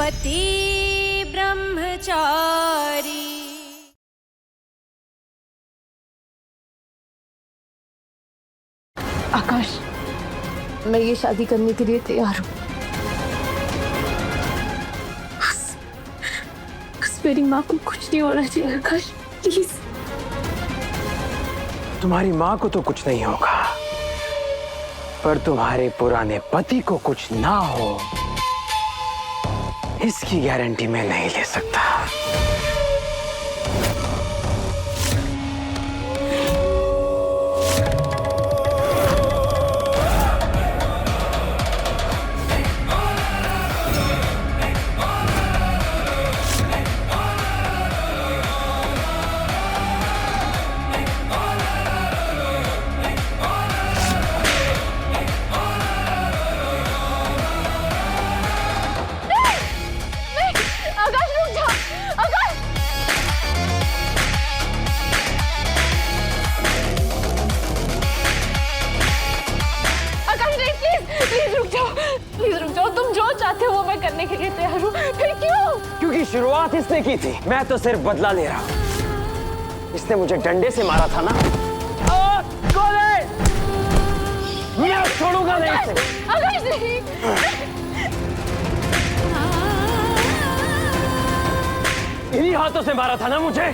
पति ब्रह्मचारी। आकाश, मैं ये शादी करने के लिए तैयार हूँ। बस मेरी माँ को कुछ नहीं होना चाहिए आकाश, प्लीज। तुम्हारी माँ को तो कुछ नहीं होगा, पर तुम्हारे पुराने पति को कुछ ना हो, इसकी गारंटी मैं नहीं ले सकता। वो मैं करने के लिए तैयार हूँ। फिर क्यों? क्योंकि शुरुआत इसने की थी, मैं तो सिर्फ बदला ले रहा हूँ। इसने मुझे डंडे से मारा था ना। मैं छोड़ूंगा नहीं इसे। आकाश नहीं। इन्हीं हाथों से मारा था ना मुझे।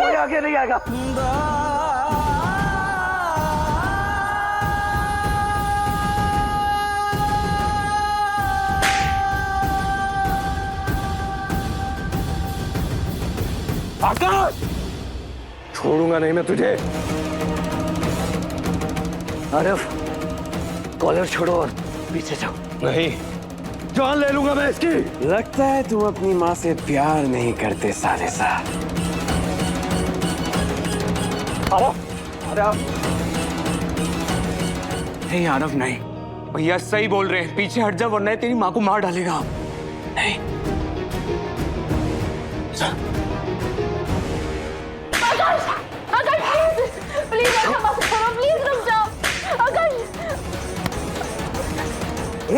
कोई आगे नहीं आएगा। आकाश, छोड़ूंगा नहीं मैं तुझे। आरफ, कॉलर छोड़ो और पीछे जाओ। नहीं, जान ले लूंगा मैं इसकी। लगता है तुम अपनी माँ से प्यार नहीं करते साले साहब। नहीं आरव नहीं, भैया सही बोल रहे हैं, पीछे हट जा वरना तेरी माँ को मार डालेगा। नहीं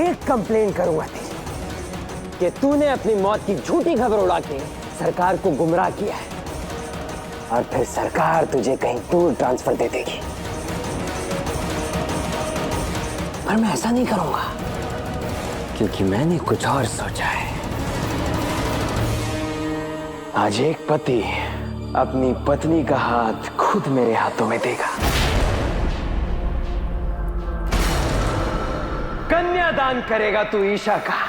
एक कंप्लेन करूंगा तेरी कि तूने अपनी मौत की झूठी खबर उड़ा के सरकार को गुमराह किया है, और फिर सरकार तुझे कहीं दूर ट्रांसफर दे देगी। पर मैं ऐसा नहीं करूंगा, क्योंकि मैंने कुछ और सोचा है। आज एक पति अपनी पत्नी का हाथ खुद मेरे हाथों में देगा। कन्यादान करेगा तू ईशा का।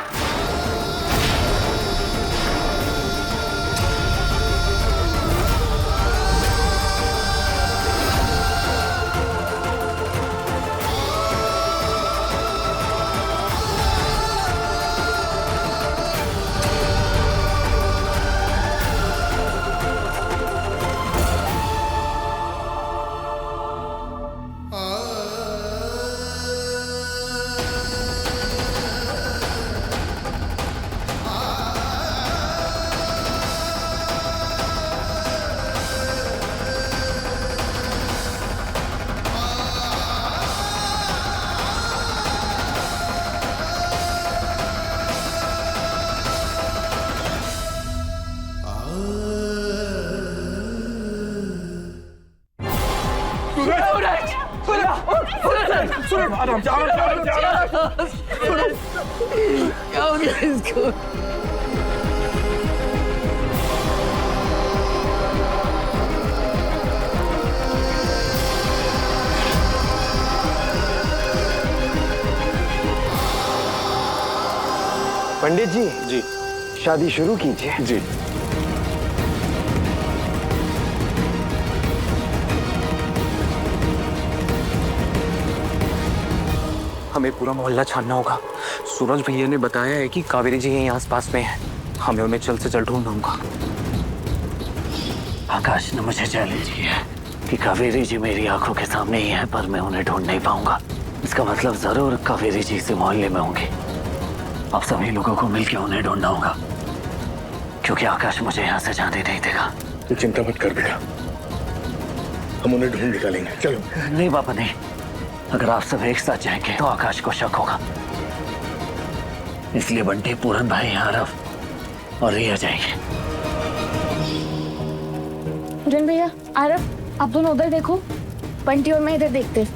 क्या हो गया इसको? पंडित जी, जी शादी शुरू कीजिए। जी। हमें पूरा मोहल्ला छानना होगा। सूरज भैया ने बताया है कि कावेरी जी यहीं आसपास में है। हमें उन्हें जल्द से जल्द ढूंढूंगा। आकाश ने मुझे चैलेंज किया है कि कावेरी जी मेरी आंखों के सामने ही है, पर मैं उन्हें ढूंढ नहीं पाऊंगा। इसका मतलब जरूर कावेरी जी से मोहल्ले में होंगे। अब सभी लोगों को मिलकर उन्हें ढूंढना होगा, क्योंकि आकाश मुझे यहाँ से जाने नहीं देगा। तू चिंता मत कर बेटा, हम उन्हें ढूंढ निकालेंगे। चलो। नहीं पापा नहीं, अगर आप सब एक साथ जाएंगे तो आकाश को शक होगा। इसलिए बंटी, पूरन भाई, आरव और रिया जाएंगे। पूरन भैया, आरव, आप दोनों उधर देखो, बंटी और मैं इधर देखते।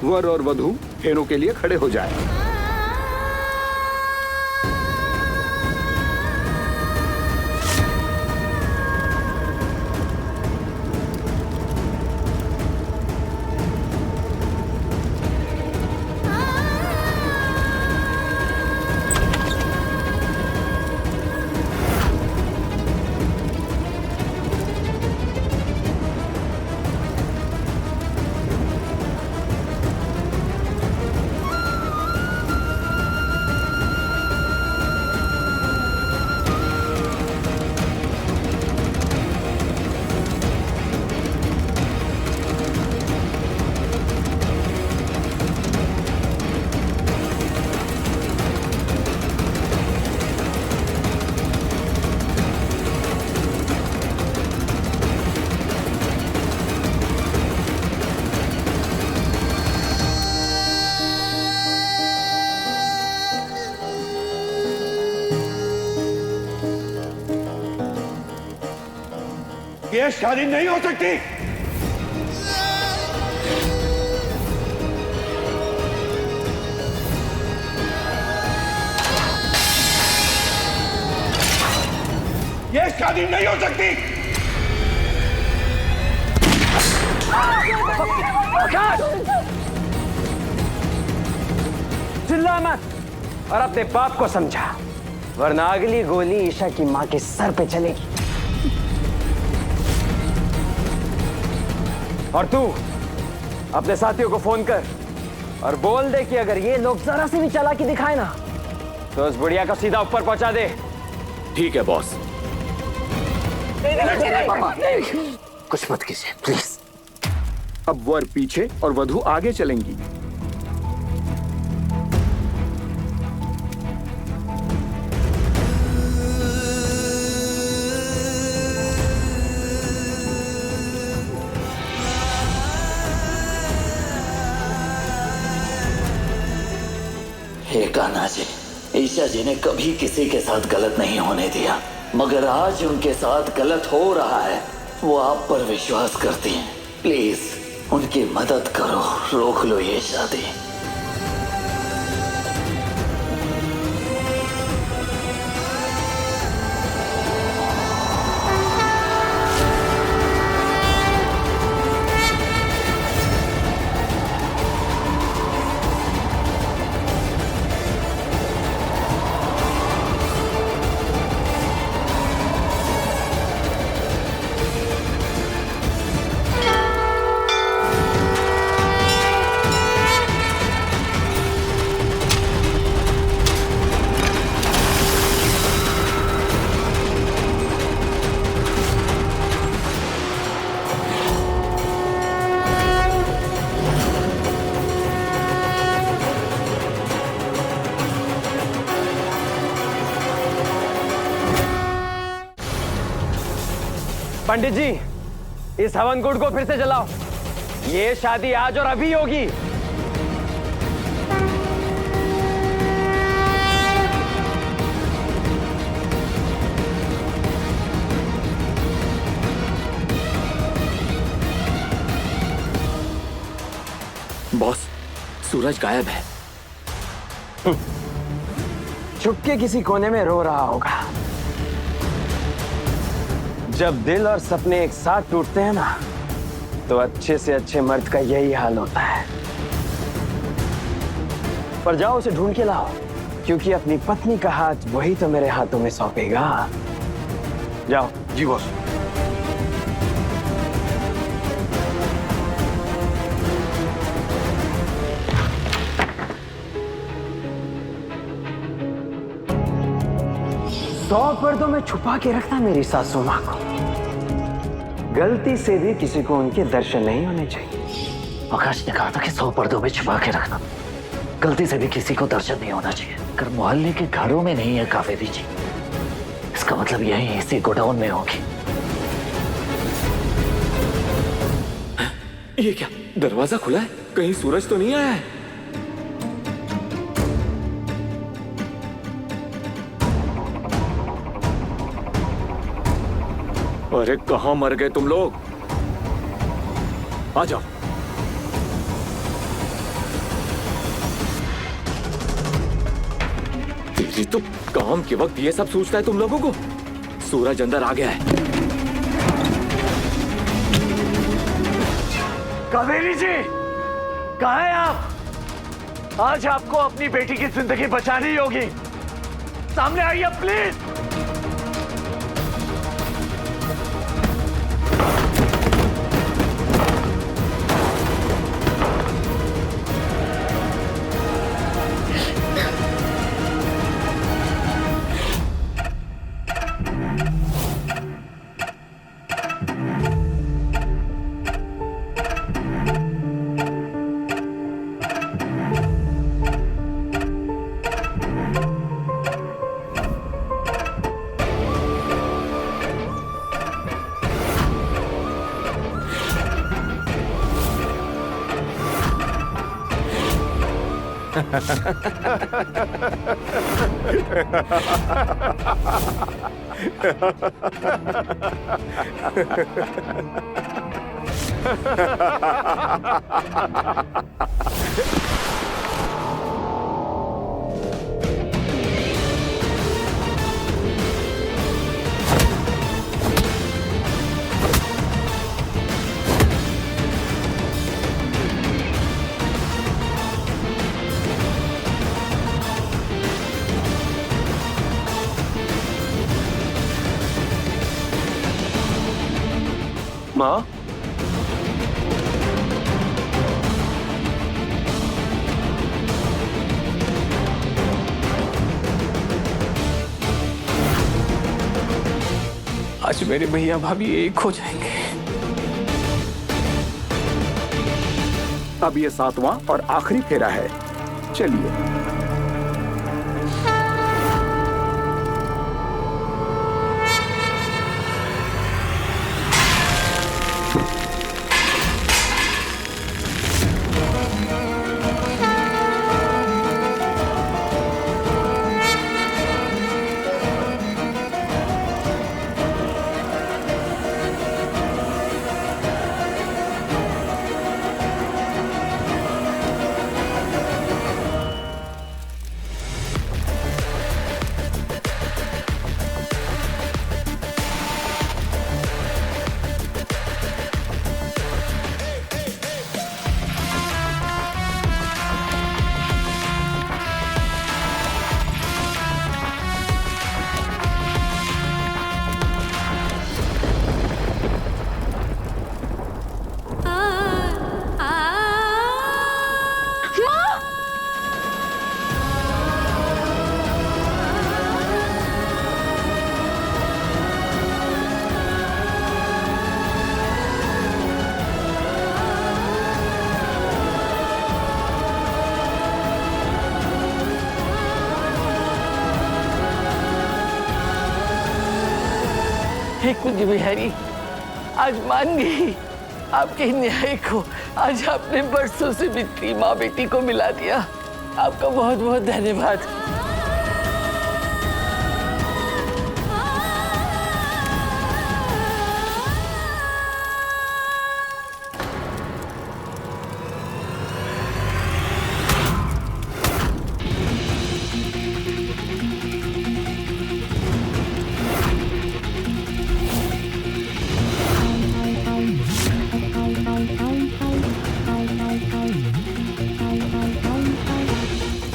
वर और वधू फेरों के लिए खड़े हो जाए। ये शादी नहीं हो सकती। ये शादी नहीं हो सकती। चिल्ला मत और अपने बाप को समझा, वरना अगली गोली ईशा की मां के सर पे चलेगी। और तू अपने साथियों को फोन कर और बोल दे कि अगर ये लोग जरा सी भी चालाकी दिखाए ना तो उस बुढ़िया को सीधा ऊपर पहुंचा दे। ठीक है बॉस। कुछ मत कीजिए प्लीज। अब वर पीछे और वधू आगे चलेंगी। हे कान्हा जी, ईशा जी ने कभी किसी के साथ गलत नहीं होने दिया, मगर आज उनके साथ गलत हो रहा है। वो आप पर विश्वास करती हैं, प्लीज उनकी मदद करो, रोक लो ये शादी। पंडित जी, इस हवन कुंड को फिर से जलाओ। ये शादी आज और अभी होगी। बॉस, सूरज गायब है। छुपके किसी कोने में रो रहा होगा। जब दिल और सपने एक साथ टूटते हैं ना, तो अच्छे से अच्छे मर्द का यही हाल होता है। पर जाओ उसे ढूंढ के लाओ, क्योंकि अपनी पत्नी का हाथ वही तो मेरे हाथों में सौंपेगा। जाओ। जी बॉस। 100 पर्दों में छुपा के रखना मेरी सासू माँ को। गलती से भी किसी को उनके दर्शन नहीं होने चाहिए। आकाश ने कहा था कि 100 पर्दों में छुपा के रखना, गलती से भी किसी को दर्शन नहीं होना चाहिए। अगर मोहल्ले के घरों में नहीं है कावेरी जी, इसका मतलब यही इसी गोडाउन में होगी। ये क्या, दरवाजा खुला है? कहीं सूरज तो नहीं आया है? अरे कहां मर गए तुम लोग? आ जाओ। तेरी तो काम के वक्त ये सब सोचता है तुम लोगों को। सूरज अंदर आ गया है। कावेरी जी, कहाँ हैं आप? आज आपको अपनी बेटी की जिंदगी बचानी होगी। सामने आइए प्लीज। माँ, आज मेरे भैया भाभी एक हो जाएंगे। अब ये 7वां और आखिरी फेरा है। चलिए। हे कुंज बिहारी, आज मान गई आपके न्याय को। आज आपने बरसों से बिछड़ी माँ बेटी को मिला दिया। आपका बहुत बहुत धन्यवाद।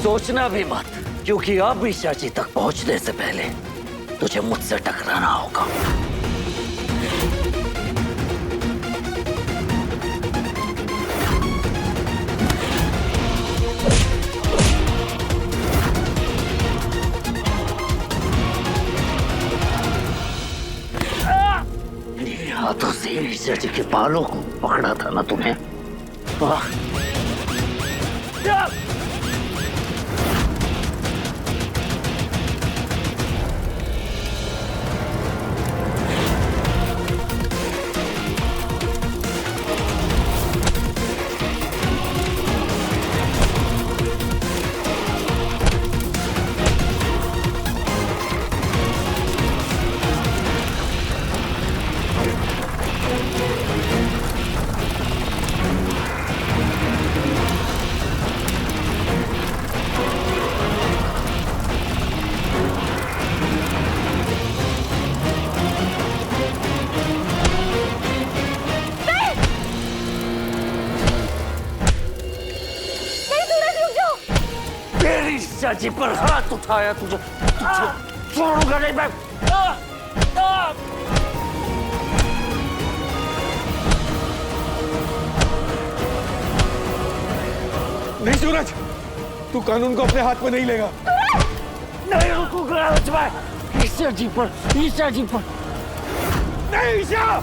सोचना भी मत, क्योंकि अब इस चाची तक पहुंचने से पहले तुझे मुझसे टकराना होगा। से ईशा जी के बालों को पकड़ा था ना तुम्हें? वाह! ईशा जी पर हाथ उठाया तुझे छोड़ूंगा नहीं मैं। नहीं सूरज, तू कानून को अपने हाथ में नहीं लेगा। नहीं रुकूंगा मैं। ईशा जी पर नहीं ईशा!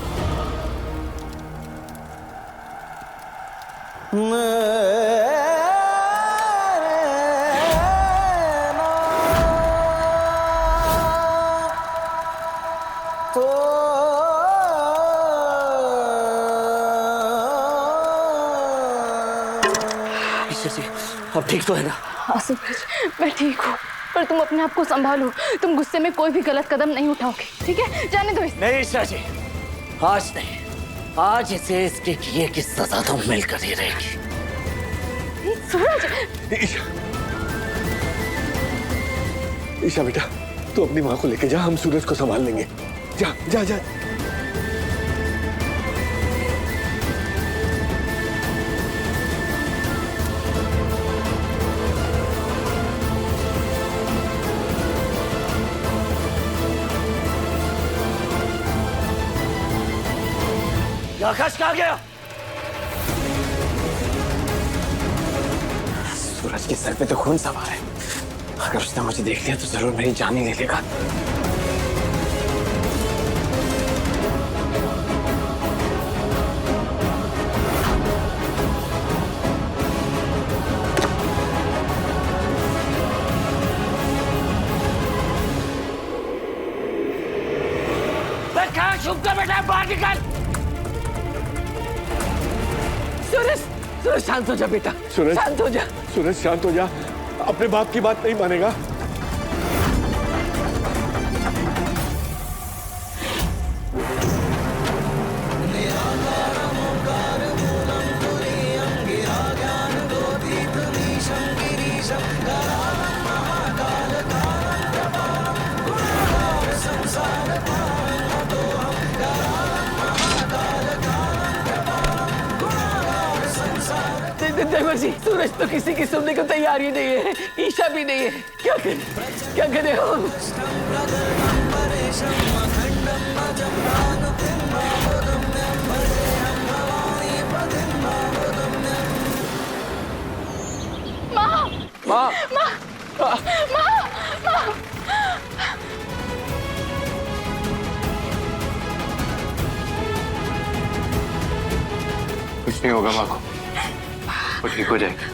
अब ठीक तो है ना? हाँ सूरज, मैं ठीक हूँ, पर तुम अपने आप को संभालो। तुम गुस्से में कोई भी गलत कदम नहीं उठाओगे, ठीक है? जाने दो इसे। नहीं ईशा जी, आज नहीं, आज इसे इसके किए की सजा तो मिलकर ही रहेगी। सूरज! ईशा, ईशा बेटा, तू अपनी माँ को लेके जा, हम सूरज को संभाल लेंगे। जा जा जा। आकाश कहाँ गया? सूरज के सर पे तो खून सवार है। अगर उसने मुझे देख लिया तो जरूर मेरी जान ही ले लेगा। मैं कहाँ छुप कर बैठा? बाहर निकल! सूरज, सूरज शांत हो जा बेटा, सूरज, शांत हो जा। सूरज शांत हो जा, अपने बाप की बात नहीं मानेगा। देवर जी, सूरज तो किसी की सुनने को तैयार ही नहीं है, ईशा भी नहीं है। क्या करें हम? माँ! माँ! माँ! माँ! माँ! कुछ नहीं होगा माँ को, वो ठीक हो जाएगी।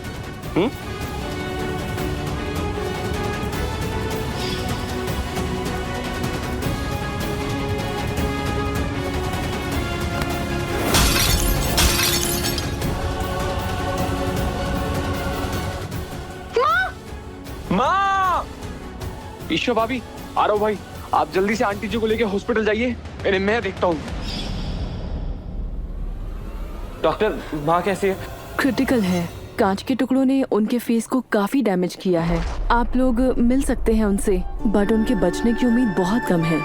माँ! ईशा भाभी, आरव भाई, आप जल्दी से आंटी जी को लेके हॉस्पिटल जाइए, इन्हें मैं देखता हूँ। डॉक्टर, माँ कैसी है? क्रिटिकल है। कांच के टुकड़ों ने उनके फेस को काफी डैमेज किया है। आप लोग मिल सकते हैं उनसे, बट उनके बचने की उम्मीद बहुत कम है।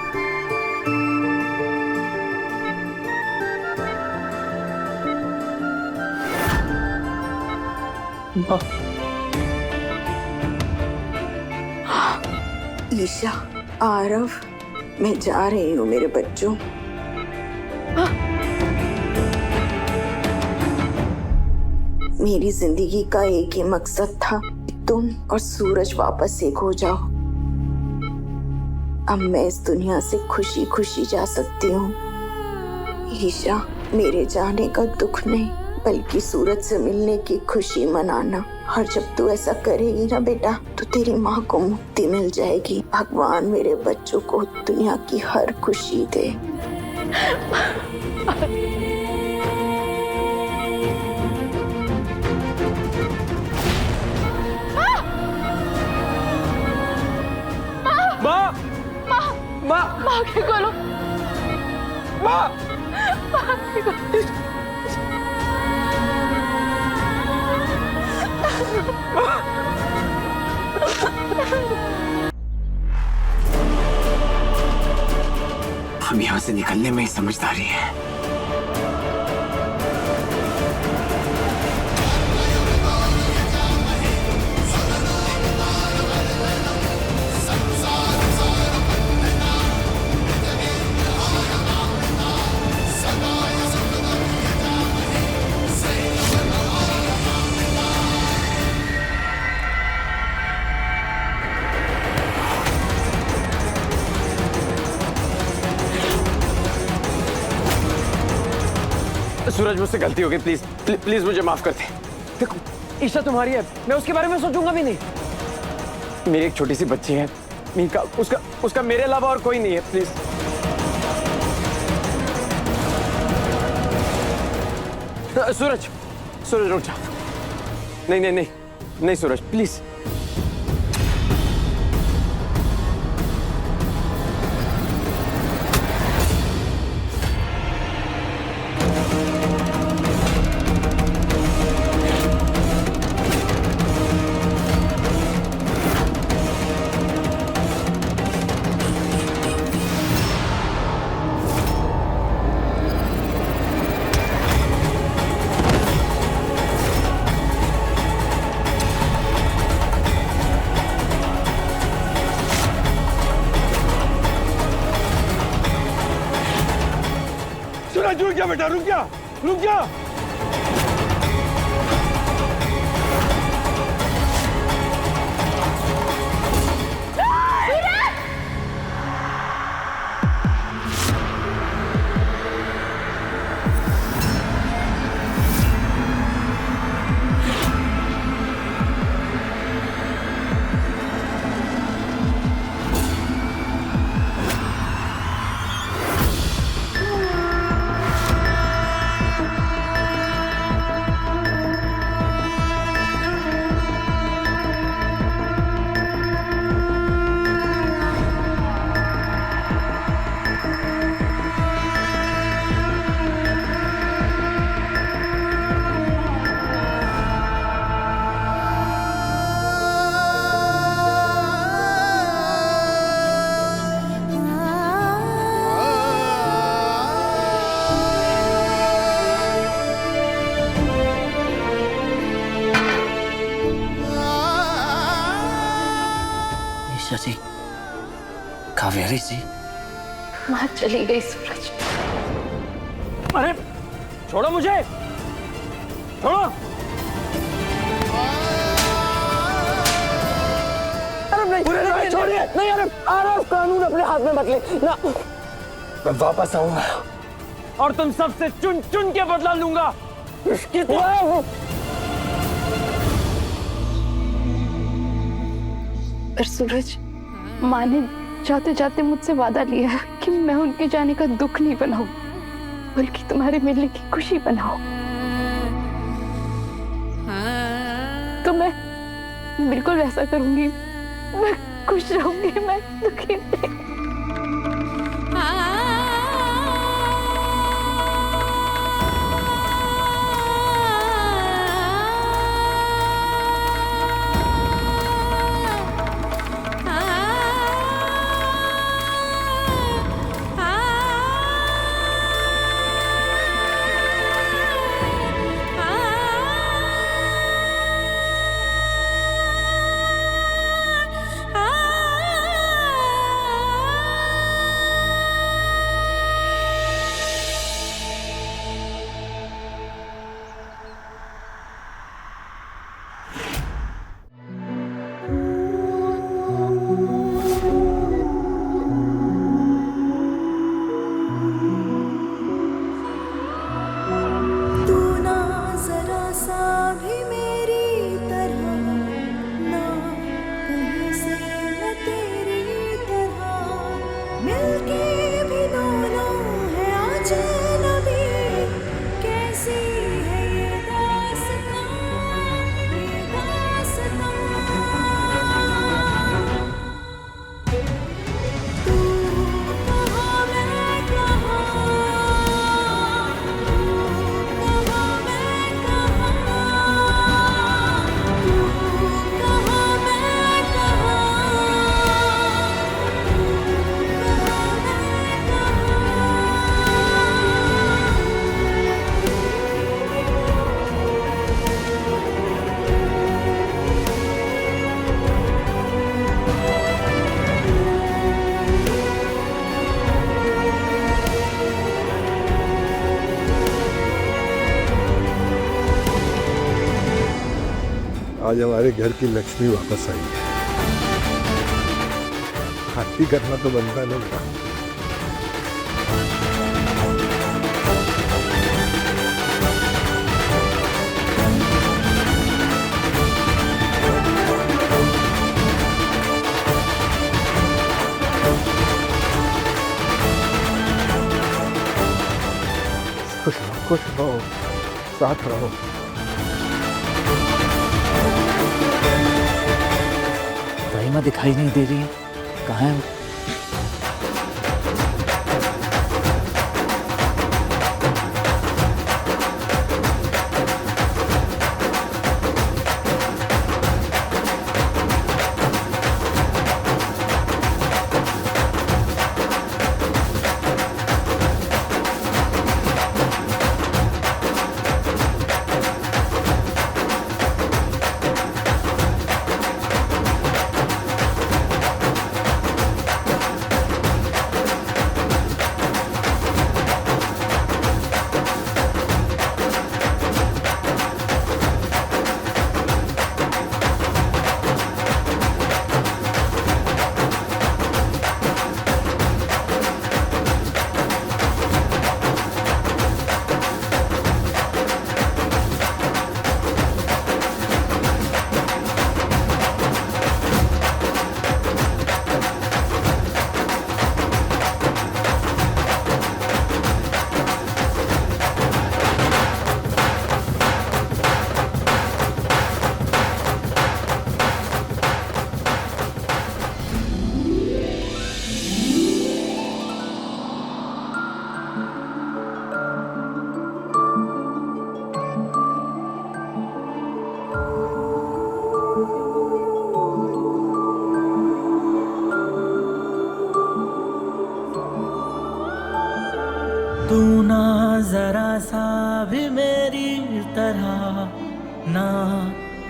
ईशा, आरव, मैं जा रही हूँ मेरे बच्चों। मेरी जिंदगी का एक ही मकसद था, तुम और सूरज वापस एक हो जाओ। अब मैं इस दुनिया से खुशी खुशी जा सकती हूँ। ईशा, मेरे जाने का दुख नहीं बल्कि सूरज से मिलने की खुशी मनाना। और जब तू ऐसा करेगी ना बेटा तो तेरी माँ को मुक्ति मिल जाएगी। भगवान मेरे बच्चों को दुनिया की हर खुशी दे। माँ, माँ, माँ के खोलो, माँ, माँ के खोलो। हम यहाँ से निकलने में ही समझदारी है। सूरज, मुझसे गलती हो गई, प्लीज प्लीज मुझे माफ कर दे। देखो, ईशा तुम्हारी है, मैं उसके बारे में सोचूंगा भी नहीं। मेरी एक छोटी सी बच्ची है मीका, उसका मेरे अलावा और कोई नहीं है, प्लीज। सूरज, सूरज रुक जा। नहीं नहीं नहीं नहीं सूरज, प्लीज। सूरज रुक जा बेटा, रुक जा, रुक जा। जी, कावेरी जी, माँ चली गई सूरज। अरे छोड़ो मुझे, छोड़ो। अरे नहीं, छोड़िए। नहीं, अरे कानून अपने हाथ में मत ले ना। मैं वापस आऊंगा और तुम सबसे चुन चुन के बदला लूंगा। पर सूरज, माँ ने जाते जाते मुझसे वादा लिया है कि मैं उनके जाने का दुख नहीं बनाऊं बल्कि तुम्हारे मिलने की खुशी बनाऊं। तो मैं बिल्कुल वैसा करूंगी। मैं खुश रहूंगी, मैं दुखी नहीं। आज हमारे घर की लक्ष्मी वापस आई है। आरती करना तो बनता है ना बेटा। खुश रहो, साथ रहो। महिमा दिखाई नहीं दे रही है, कहाँ है? तू ना जरा सा भी मेरी तरह, ना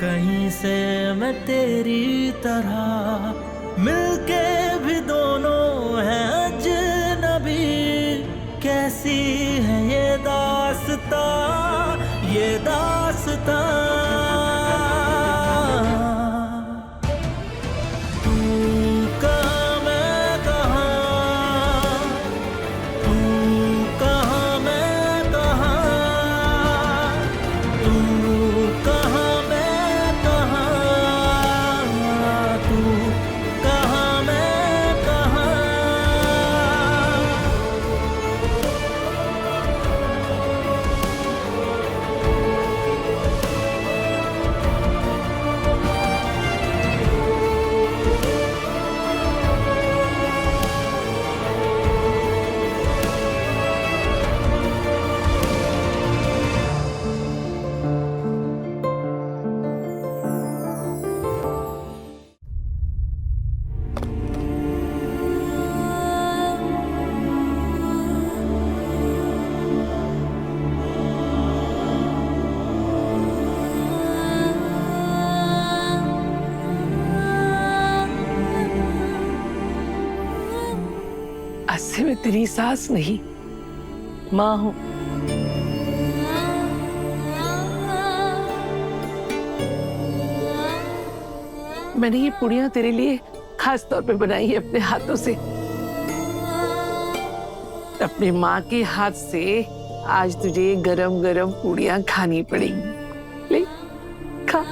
कहीं से मैं तेरी तरह, मिलके भी दोनों हैं अजनबी। कैसी है ये दास्तां, ये दास्तां। आज से मैं तेरी सास नहीं, माँ हूं। मैंने ये पुड़ियां तेरे लिए खास तौर पे बनाई है अपने हाथों से। अपनी माँ के हाथ से आज तुझे गरम गरम पुड़ियां खानी पड़ेंगी। ले खा।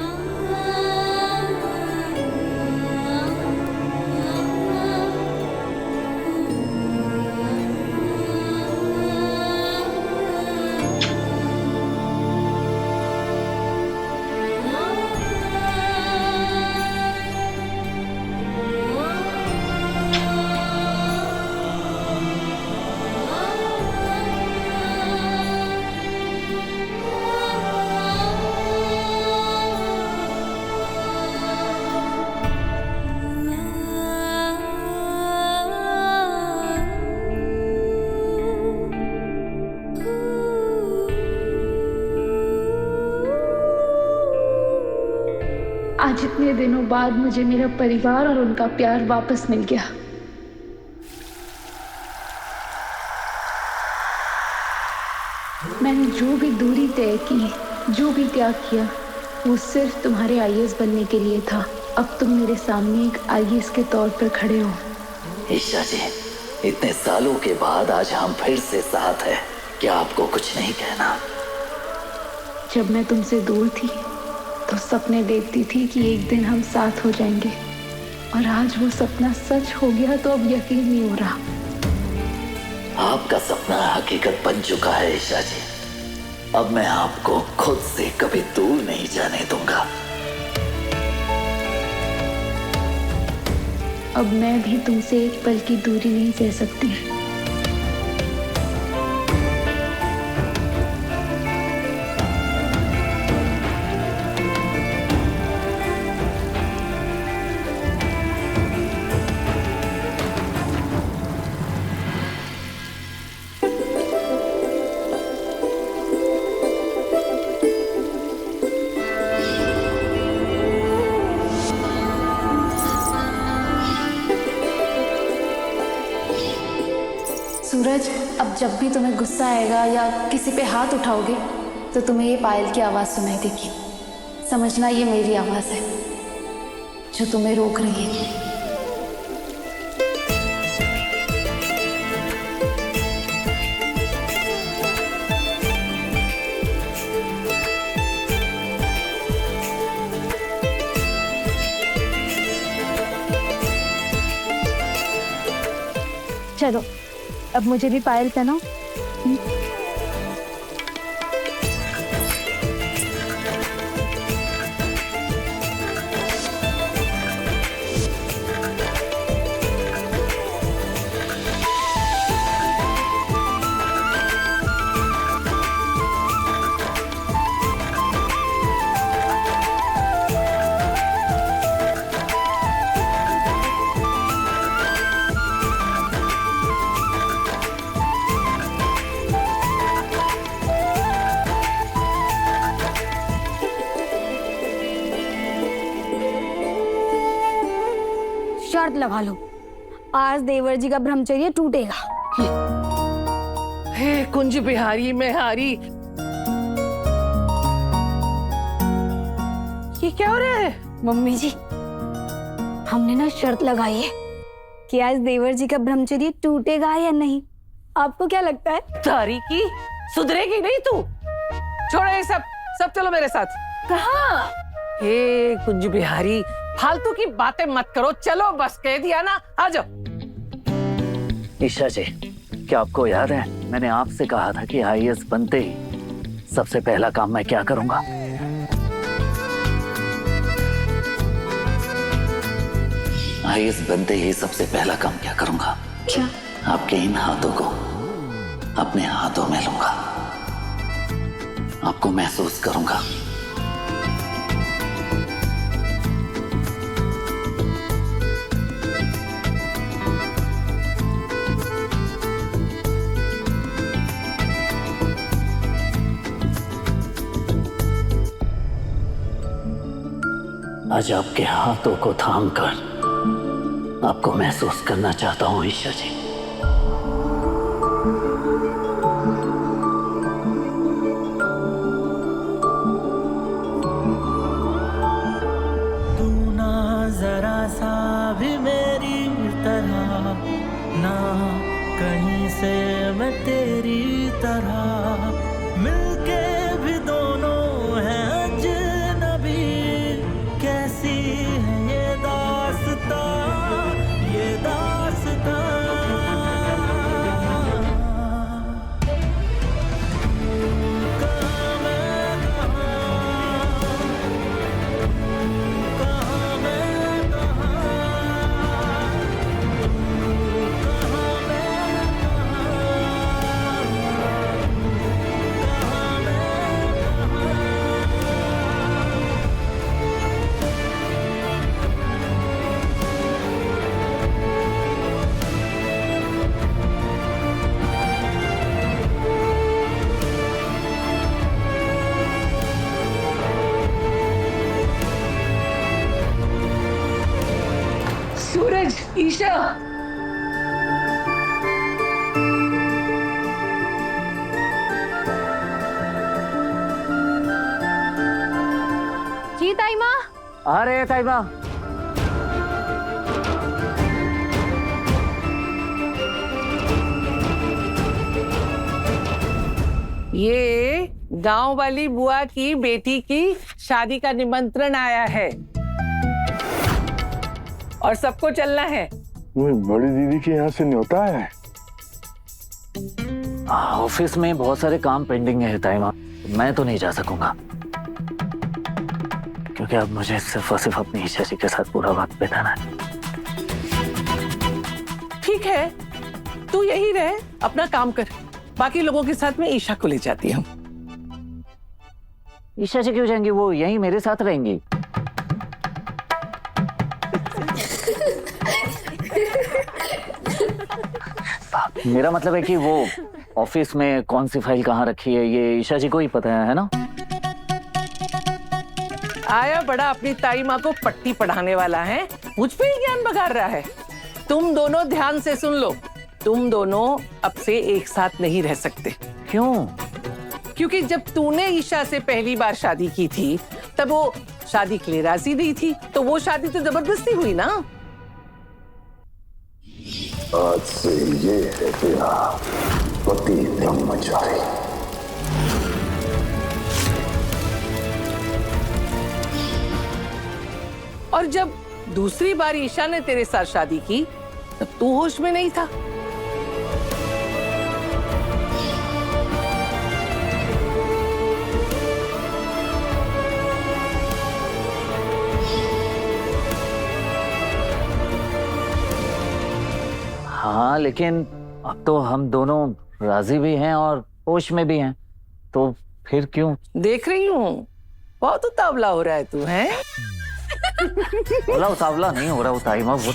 आज इतने दिनों बाद मुझे मेरा परिवार और उनका प्यार वापस मिल गया। मैंने जो भी दूरी तय की, जो भी त्याग किया, वो सिर्फ तुम्हारे आईएएस बनने के लिए था। अब तुम मेरे सामने एक आईएएस के तौर पर खड़े हो। ईशा जी, इतने सालों के बाद आज हम फिर से साथ हैं। क्या आपको कुछ नहीं कहना? जब मैं तुमसे दूर थी तो सपने देखती थी कि एक दिन हम साथ हो जाएंगे, और आज वो सपना सच हो गया तो अब यकीन नहीं हो रहा। आपका सपना हकीकत बन चुका है ईशा जी। अब मैं आपको खुद से कभी दूर नहीं जाने दूंगा। अब मैं भी तुमसे एक पल की दूरी नहीं सह सकती। सूरज, अब जब भी तुम्हें गुस्सा आएगा या किसी पे हाथ उठाओगे तो तुम्हें ये पायल की आवाज़ सुनाई देगी। समझना ये मेरी आवाज़ है जो तुम्हें रोक रही है। चलो, अब मुझे भी पायल पहनाओ। शर्त लगा लो, आज देवर जी का ब्रह्मचर्य टूटेगा। हे कुंज बिहारी मैं हारी। ये क्या हो रहा है? मम्मी जी, हमने ना शर्त लगाई है कि आज देवर जी का ब्रह्मचर्य टूटेगा या नहीं। आपको क्या लगता है? तारी की सुधरेगी नहीं तू। छोड़ो ये सब, सब चलो मेरे साथ। कहाँ? हे कुंज बिहारी, फालतू की बातें मत करो, चलो बस, कह दिया ना, आ जाओ। ईशा जी, क्या आपको याद है मैंने आपसे कहा था कि आईएएस बनते ही सबसे पहला काम मैं क्या करूंगा? आईएएस बनते ही सबसे पहला काम क्या करूंगा? क्या? आपके इन हाथों को अपने हाथों में लूंगा, आपको महसूस करूंगा। आज आपके हाथों को थामकर आपको महसूस करना चाहता हूं ईशा जी। तू ना जरा सा भी मेरी तरह, ना कहीं से मैं तेरी तरह, मिलके भी दोनों हैं अजनबी। कैसी है ये दास्तां, ये दास्तां। कहाँ मैं कहाँ मैं सूरज, ईशा, आ रहे हैं ताइबा। ये गांव वाली बुआ की बेटी की शादी का निमंत्रण आया है और सबको चलना है। बड़ी दीदी के यहाँ से न्योता है। ऑफिस में बहुत सारे काम पेंडिंग है ताइमा, मैं तो नहीं जा सकूंगा क्योंकि अब मुझे सिर्फ और सिर्फ अपनी ईशा जी के साथ पूरा वक्त बिताना है। ठीक है, तू यही रहे, अपना काम कर। बाकी लोगों के साथ मैं ईशा को ले जाती हूँ। ईशा जी क्यों जाएंगी? वो यहीं मेरे साथ रहेंगी। मेरा मतलब है कि वो ऑफिस में कौन सी फाइल कहाँ रखी है ये ईशा जी को ही पता है ना? आया बड़ा अपनी ताई माँ को पट्टी पढ़ाने वाला है, मुझ पे ही ज्ञान बघार रहा है। तुम दोनों ध्यान से सुन लो, तुम दोनों अब से एक साथ नहीं रह सकते। क्यों? क्योंकि जब तूने ईशा से पहली बार शादी की थी तब वो शादी के लिए राजी नहीं थी, तो वो शादी तो जबरदस्ती हुई ना। आज से ये है तेरा पति ब्रह्मचारी। और जब दूसरी बार ईशा ने तेरे साथ शादी की तब तू होश में नहीं था। हाँ, लेकिन अब तो हम दोनों राजी भी हैं और होश में भी हैं, तो फिर क्यों? देख रही हूँ बहुत उतावला हो रहा है तू, हैं? बोला उतावला नहीं हो रहा वो ताइमा, वो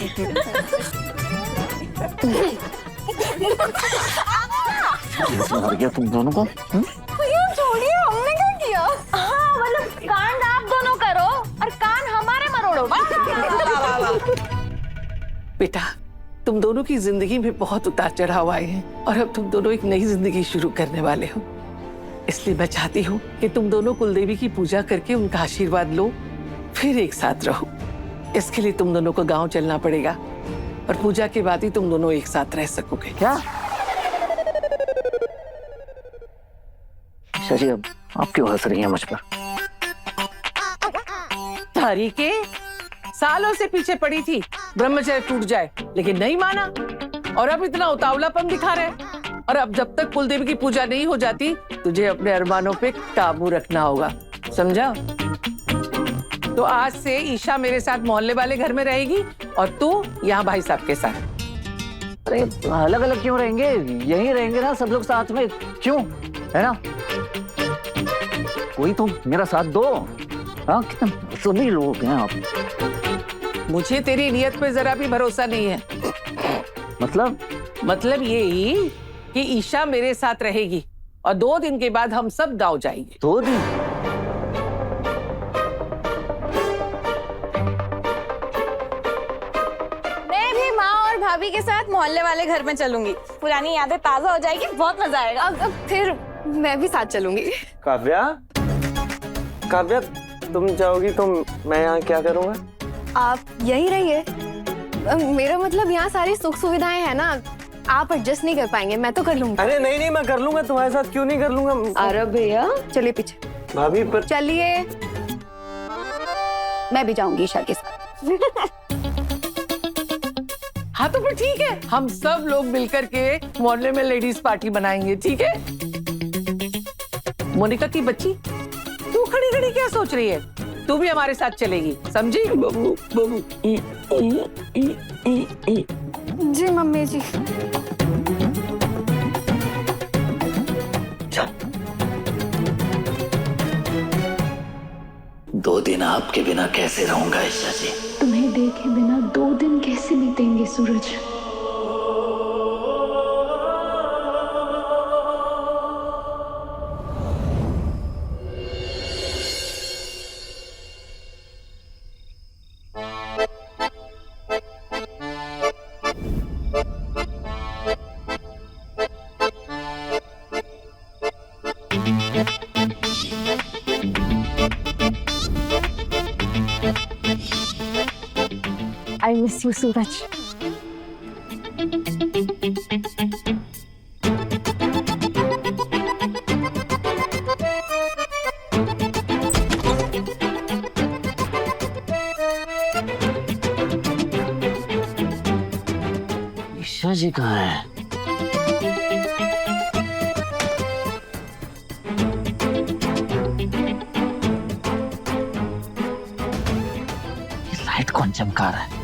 मर गया तुम दोनों को। छोड़िए, हमने क्या किया? हाँ, मतलब कांड आप दोनों करो और कान हमारे मरोड़ो। बेटा, तुम दोनों की जिंदगी में बहुत उतार चढ़ाव आए हैं और अब तुम दोनों एक नई जिंदगी शुरू करने वाले हो। इसलिए मैं चाहती हूँ कि तुम दोनों कुलदेवी की पूजा करके उनका आशीर्वाद लो, फिर एक साथ रहो। इसके लिए तुम दोनों को गांव चलना पड़ेगा और पूजा के बाद ही तुम दोनों एक साथ रह सकोगे। क्या? शशि, अब आप क्यों हंस रही हैं मुझ पर? तारीके सालों से पीछे पड़ी थी ब्रह्मचर्य टूट जाए, लेकिन नहीं माना और अब इतना उतावलापन दिखा रहे। और अब जब तक कुलदेवी की पूजा नहीं हो जाती तुझे अपने अरमानों पे काबू रखना होगा, समझा? तो आज से ईशा मेरे साथ मोहल्ले वाले घर में रहेगी और तू यहाँ भाई साहब के साथ। अरे अलग अलग क्यों रहेंगे? यहीं रहेंगे ना सब लोग साथ में, क्यों? है ना? कोई तो मेरा साथ दो। हाँ, कितने सभी लोग हैं आप। मुझे तेरी नियत पे जरा भी भरोसा नहीं है। मतलब ये ही कि ईशा मेरे साथ रहेगी और 2 दिन के बाद हम सब गाँव जाएंगे। 2 दिन? मैं भी माँ और भाभी के साथ मोहल्ले वाले घर में चलूंगी, पुरानी यादें ताजा हो जाएगी, बहुत मजा आएगा। अब फिर मैं भी साथ चलूंगी। काव्या, काव्या, तुम जाओगी तो मैं यहाँ क्या करूँगा? आप यहीं रहिए। मेरा मतलब यहाँ सारी सुख सुविधाएं हैं ना, आप एडजस्ट नहीं कर पाएंगे, मैं तो कर लूंगी। अरे नहीं नहीं, मैं कर लूंगा, तुम्हारे साथ क्यों नहीं कर लूंगा? अरे भैया चलिए पीछे। भाभी पर चलिए, मैं भी जाऊंगी ईशा के साथ। हाँ तो फिर ठीक है, हम सब लोग मिलकर के मोहल्ले में लेडीज पार्टी बनाएंगे, ठीक है? मोनिका की बच्ची, तू खड़ी खड़ी क्या सोच रही है? तू भी हमारे साथ चलेगी, समझी? बबू बबू। जी मम्मी जी। चल। 2 दिन आपके बिना कैसे रहूंगा ईशा जी? तुम्हें देखे बिना 2 दिन कैसे बीतेंगे सूरज? यू सूरज। ईशा जी कहाँ है? ये लाइट कौन चमका रहा है?